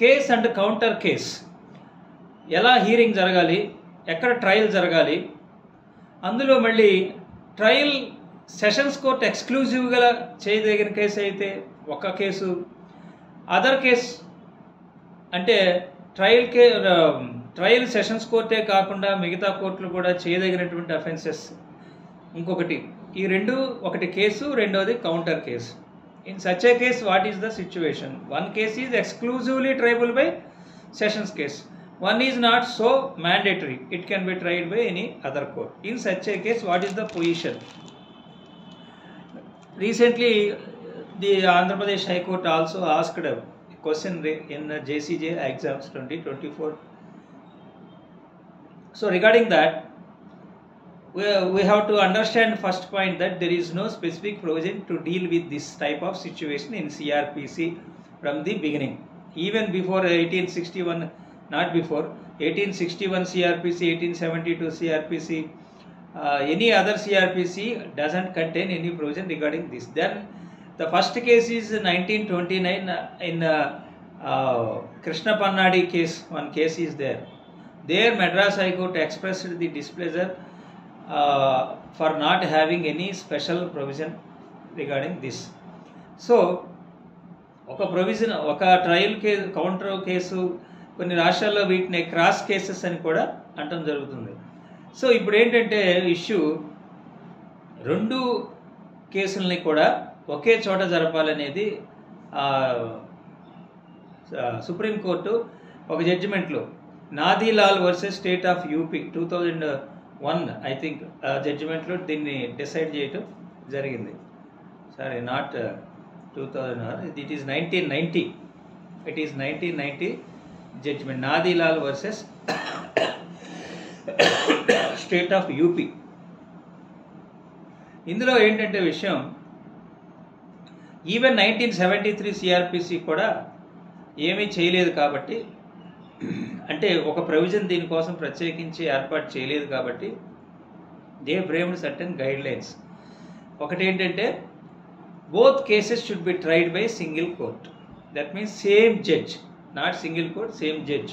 Case and counter case ఎలా hearing జరగాలి, ఎక్కడ ట్రయల్ జరగాలి, అందులో మళ్ళీ ట్రయల్ సెషన్స్ కోర్ట్ ఎక్స్క్లూజివ్గా చేయదగిన కేసు అయితే ఒక కేసు, అదర్ కేస్ అంటే ట్రయల్ సెషన్స్ కోర్టే కాకుండా మిగతా కోర్టులు కూడా చేయదగినటువంటి అఫెన్సెస్ ఇంకొకటి. ఈ రెండు, ఒకటి కేసు, రెండోది counter case. In such a case what is the situation? One case is exclusively tribal by sessions case, one is not so mandatory, it can be tried by any other court. In such a case what is the position? Recently the Andhra Pradesh High Court also asked a question in JCJ exams 2024. So regarding that, we have to understand first point that there is no specific provision to deal with this type of situation in CRPC from the beginning. Even before 1861, not before 1861 CRPC, 1872 CRPC, any other CRPC doesn't contain any provision regarding this. Then the first case is 1929 in Krishna Pannadi case. One case is there. There Madras High Court expressed the displeasure for not having any special provision regarding this. So ఒక provision, ఒక trial case, counter case, కొన్ని రాష్ట్రాల్లో వీటిని cross cases అని కూడా అంటం జరుగుతుంది. So ఇప్పుడు ఏంటంటే ఇష్యూ, రెండు కేసుల్ని కూడా ఒకే చోట జరపాలనేది సుప్రీంకోర్టు ఒక జడ్జిమెంట్లో Nadilal versus state of UP 2001 I think జడ్జిమెంట్లో దీన్ని డిసైడ్ చేయటం జరిగింది. Sorry, not 2001, it is 1990. It is 1990 judgment, Nadilal versus state of UP. ఇందులో ఏంటంటే విషయం, ఈవెన్ 1973 సిఆర్పిసి కూడా ఏమీ చేయలేదు కాబట్టి, అంటే ఒక ప్రొవిజన్ దీనికోసం ప్రత్యేకించి ఏర్పాటు చేయలేదు కాబట్టి they framed certain guide lines. ఒకటి ఏంటంటే both cases should be tried by single court. That means same judge, not single court, same judge.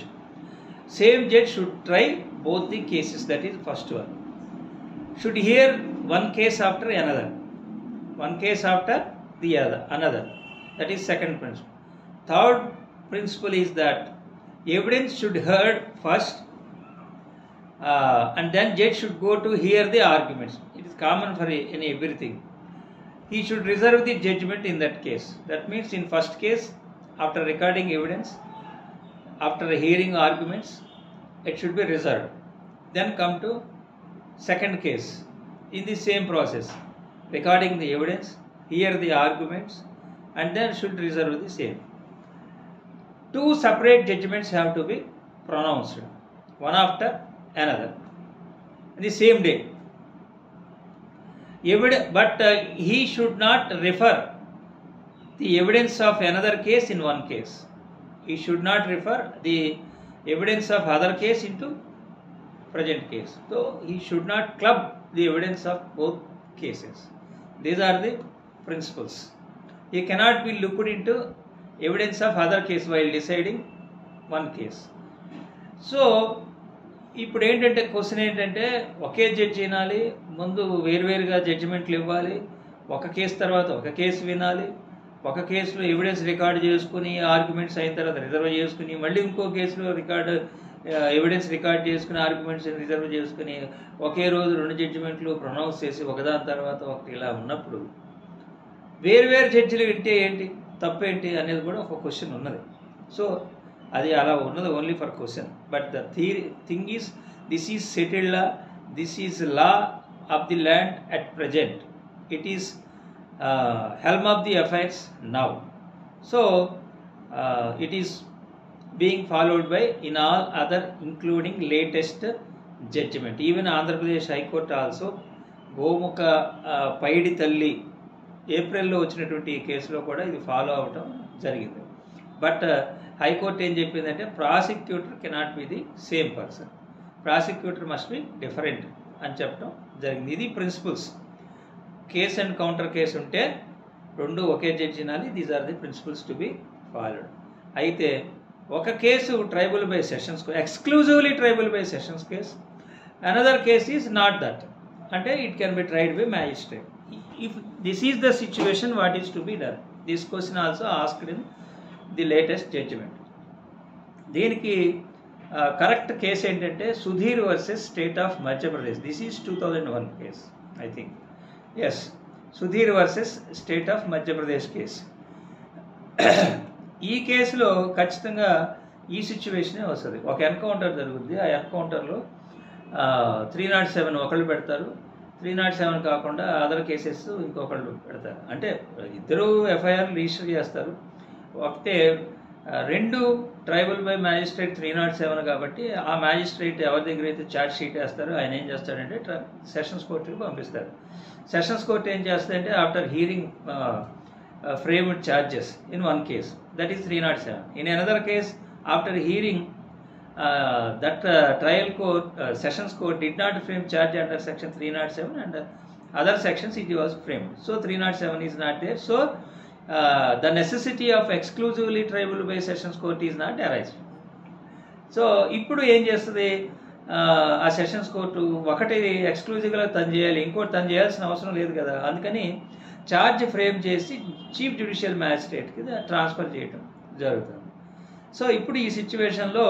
Same judge should try both the cases. That is first one. Should hear one case after another, one case after the other, another. That is second principle. Third principle is that evidence should heard first, and then judge should go to hear the arguments. It is common for in everything. He should reserve the judgment in that case. That means in first case, after recording evidence, after hearing arguments, it should be reserved. Then come to second case, in the same process, recording the evidence, hear the arguments, and then should reserve the same. Two separate judgments have to be pronounced, one after another, in the same day. But he should not refer the evidence of another case in one case. He should not refer the evidence of other case into present case. So he should not club the evidence of both cases. These are the principles. He cannot be looked into evidence of other case while deciding one case. So ఇప్పుడు ఏంటంటే question ఏంటంటే, ఒకే judge వినాలి, ముందు వేరువేరుగా జడ్జిమెంట్లు ఇవ్వాలి, ఒక case తర్వాత ఒక కేసు వినాలి, ఒక కేసులో ఎవిడెన్స్ రికార్డు చేసుకుని ఆర్గ్యుమెంట్స్ అయిన తర్వాత రిజర్వ్ చేసుకుని, మళ్ళీ ఇంకో కేసులో ఎవిడెన్స్ రికార్డ్ చేసుకుని ఆర్గ్యుమెంట్స్ రిజర్వ్ చేసుకుని, ఒకే రోజు రెండు జడ్జిమెంట్లు ప్రొనౌన్స్ చేసి ఒకదాని తర్వాత ఒకటి ఇలా ఉన్నప్పుడు వేరువేరు జడ్జిలు వింటే ఏంటి, తప్పేంటి అనేది కూడా ఒక క్వశ్చన్ ఉన్నది. సో అది అలా ఉన్నది only for question. But the thing is, this is settled law, this is law of the land at present. It is helm of the affairs now. So it is being followed by in all other including latest judgment. Even Andhra Pradesh High Court also Gomukha Paidi Talli ఏప్రిల్లో వచ్చినటువంటి ఈ కేసులో కూడా ఇది follow అవటం జరిగింది. But high court ఏం చెప్పిందంటే, prosecutor cannot be the same person, prosecutor must be different అని చెప్పడం జరిగింది. ఇది principles. Case and counter case ఉంటే రెండు ఒకే జడ్జి వినాలి. These are the principles to be followed. అయితే ఒక case triable by sessions exclusively triable by sessions case, another case is not that, అంటే it can be tried by magistrate. If this is the situation, what is to be done? This question also asked in the latest judgement. దీనికి correct case ఏంటంటే Sudhir versus state of Madhya Pradesh. This is 2001 case, I think. Yes, Sudhir versus state of Madhya Pradesh case. ఈ కేసులో ఖచ్చితంగా ఈ సిచ్యువేషనే వస్తుంది. ఒక encounter జరుగుతుంది, ఆ ఎన్కౌంటర్లో 307 ఒకళ్ళు పెడతారు, 307 కాకుండా అదర్ కేసెస్ ఇంకొకళ్ళు పెడతారు. అంటే ఇద్దరు ఎఫ్ఐఆర్ రిజిస్టర్ చేస్తారు. ఒకటే రెండు ట్రైబల్ బై మ్యాజిస్ట్రేట్ 307 కాబట్టి ఆ మ్యాజిస్ట్రేట్ ఎవరి దగ్గర అయితే ఛార్జ్ షీట్ వేస్తారో ఆయన ఏం చేస్తాడంటే సెషన్స్ కోర్టుకి పంపిస్తారు. సెషన్స్ కోర్టు ఏం చేస్తారంటే after hearing framed charges in one case, that is 307. In another case, after hearing that trial court, sessions court did not frame charge under section 307 and other sections it was framed. So 307 is not there. So the necessity of exclusively tribal by sessions court is not arised. So ఇప్పుడు ఏం చేస్తుంది ఆ sessions court? ఒకటి ఎక్స్క్లూజివ్గా తను చేయాలి, ఇంకోటి తను చేయాల్సిన అవసరం లేదు కదా. అందుకని ఛార్జ్ ఫ్రేమ్ చేసి చీఫ్ జ్యుడిషియల్ మ్యాజిస్ట్రేట్కి ట్రాన్స్ఫర్ చేయటం జరుగుతుంది. సో ఇప్పుడు ఈ సిచ్యువేషన్లో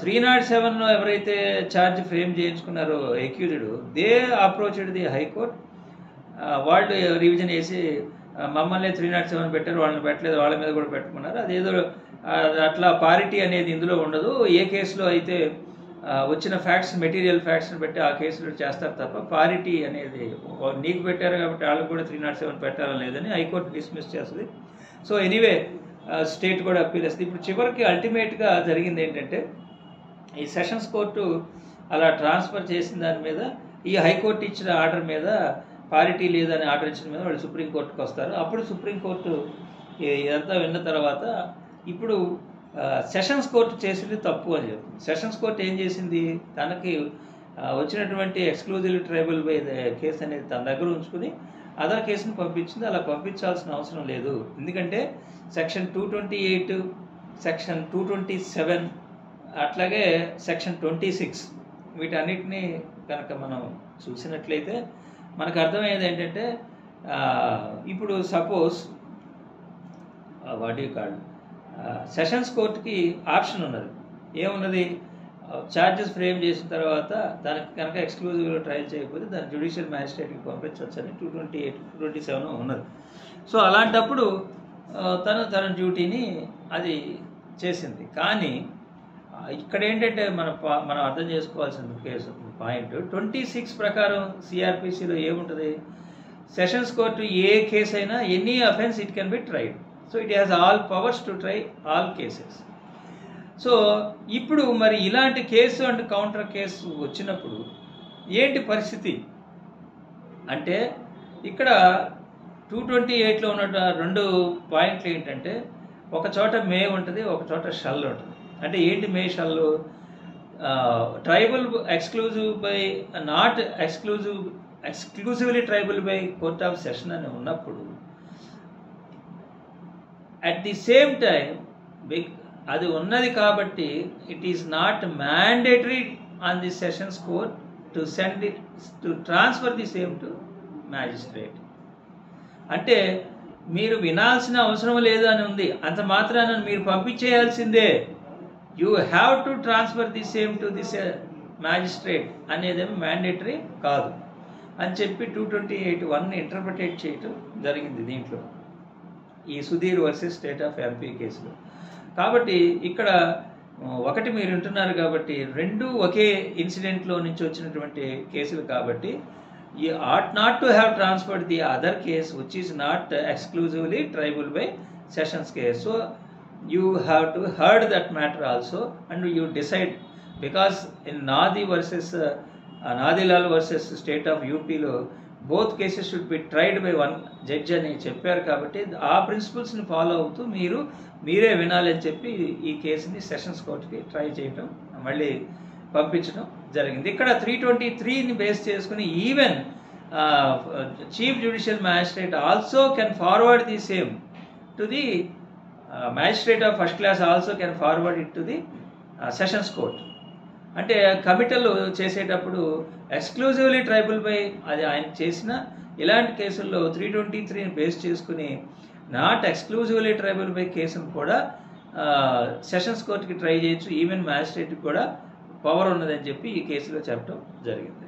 307లో ఎవరైతే ఛార్జ్ ఫ్రేమ్ చేయించుకున్నారో accused, they approached the high court. వాళ్ళు రివిజన్ వేసి మమ్మల్ని 307 పెట్టారు, వాళ్ళని పెట్టలేదు, వాళ్ళ మీద కూడా పెట్టుకున్నారు. అదేదో అట్లా పారిటీ అనేది ఇందులో ఉండదు. ఏ కేసులో అయితే వచ్చిన ఫ్యాక్ట్స్, మెటీరియల్ ఫ్యాక్ట్స్ని బట్టి ఆ కేసులో చేస్తారు తప్ప పారిటీ అనేది నీకు పెట్టారు కాబట్టి వాళ్ళకి కూడా 307 పెట్టాలని లేదని హైకోర్టు డిస్మిస్ చేస్తుంది. సో ఎనీవే స్టేట్ కూడా అప్పీల్ చేస్తుంది. ఇప్పుడు చివరికి అల్టిమేట్గా జరిగింది ఏంటంటే ఈ సెషన్స్ కోర్టు అలా ట్రాన్స్ఫర్ చేసిన దాని మీద, ఈ హైకోర్టు ఇచ్చిన ఆర్డర్ మీద పారిటీ లేదని ఆర్డర్ ఇచ్చిన మీద వాళ్ళు సుప్రీంకోర్టుకు వస్తారు. అప్పుడు సుప్రీంకోర్టు ఇదంతా విన్న తర్వాత ఇప్పుడు సెషన్స్ కోర్టు చేసింది తప్పు అని చెప్తుంది. సెషన్స్ కోర్టు ఏం చేసింది? తనకి వచ్చినటువంటి ఎక్స్క్లూజివ్ ట్రైబల్ బై కేసు అనేది తన దగ్గర ఉంచుకుని అదర్ కేసుని పంపించింది. అలా పంపించాల్సిన అవసరం లేదు. ఎందుకంటే సెక్షన్ 228, సెక్షన్ 227, అట్లాగే సెక్షన్ 26 వీటన్నిటినీ కనుక మనం చూసినట్లయితే మనకు అర్థమయ్యేది ఏంటంటే ఇప్పుడు suppose what you call sessions కోర్టుకి ఆప్షన్ ఉన్నది. ఏమున్నది? ఛార్జెస్ ఫ్రేమ్ చేసిన తర్వాత దానికి కనుక ఎక్స్క్లూజివ్గా ట్రయల్ చేయకపోతే దాన్ని జ్యుడిషియల్ మ్యాజిస్ట్రేట్కి పంపించవచ్చు అని 228, 227 ఉన్నది. సో అలాంటప్పుడు తన డ్యూటీని అది చేసింది. కానీ ఇక్కడ ఏంటంటే మనం అర్థం చేసుకోవాల్సిన కేసు పాయింట్ 26 ప్రకారం సిఆర్పిసిలో ఏముంటుంది? సెషన్స్ కోర్టు ఏ కేసు అయినా any offence it can be tried. So it has all powers to try all cases. So ఇప్పుడు మరి ఇలాంటి కేసు అండ్ కౌంటర్ కేసు వచ్చినప్పుడు ఏంటి పరిస్థితి అంటే, ఇక్కడ 228లో ఉన్న రెండు పాయింట్లు ఏంటంటే, ఒక చోట మే ఉంటుంది, ఒక చోట షల్ ఉంటుంది. అంటే ఏంటి may shall? Triable exclusive by not exclusively triable by court of session అని ఉన్నప్పుడు అట్ ది సేమ్ టైం అది ఉన్నది కాబట్టి it is not mandatory on the sessions court to send it to transfer the same to magistrate. అంటే మీరు వినాల్సిన అవసరం లేదు అని ఉంది, అంత మాత్రాన మీరు పంపించేయాల్సిందే. You have to transfer the same to this magistrate అనేదేమి మ్యాండేటరీ కాదు అని చెప్పి 228(1) ఇంటర్ప్రిటేట్ చేయటం జరిగింది దీంట్లో, ఈ Sudhir versus state of MP కేసులో. కాబట్టి ఇక్కడ ఒకటి మీరు వింటున్నారు కాబట్టి రెండు ఒకే ఇన్సిడెంట్లో నుంచి వచ్చినటువంటి కేసులు కాబట్టి you ought not to have transferred the other case which is not exclusively tribal by sessions case. So you have to heard that matter also and you decide, because in Nadi versus Nadilal versus state of UP lo both cases should be tried by one judge అని చెప్పారు కాబట్టి ఆ ప్రిన్సిపల్స్ని follow అవుతూ మీరే వినాలని చెప్పి ఈ కేసుని సెషన్స్ కోర్టుకి ట్రై చేయటం మళ్ళీ పంపించడం జరిగింది. ఇక్కడ 323ని బేస్ చేసుకుని even chief judicial magistrate also can forward the same to the magistrate of first class also can forward it to the sessions court. అంటే కమిటల్ చేసేటప్పుడు ఎక్స్క్లూజివ్లీ ట్రైబల్ బై అది ఆయన చేసిన ఇలాంటి కేసుల్లో 323ని బేస్ చేసుకుని నాట్ ఎక్స్క్లూజివ్లీ ట్రైబల్ బై కేసును కూడా సెషన్స్ కోర్టుకి ట్రై చేయొచ్చు. ఈవెన్ మ్యాజిస్ట్రేట్కి కూడా పవర్ ఉన్నదని చెప్పి ఈ కేసులో చెప్పడం జరిగింది.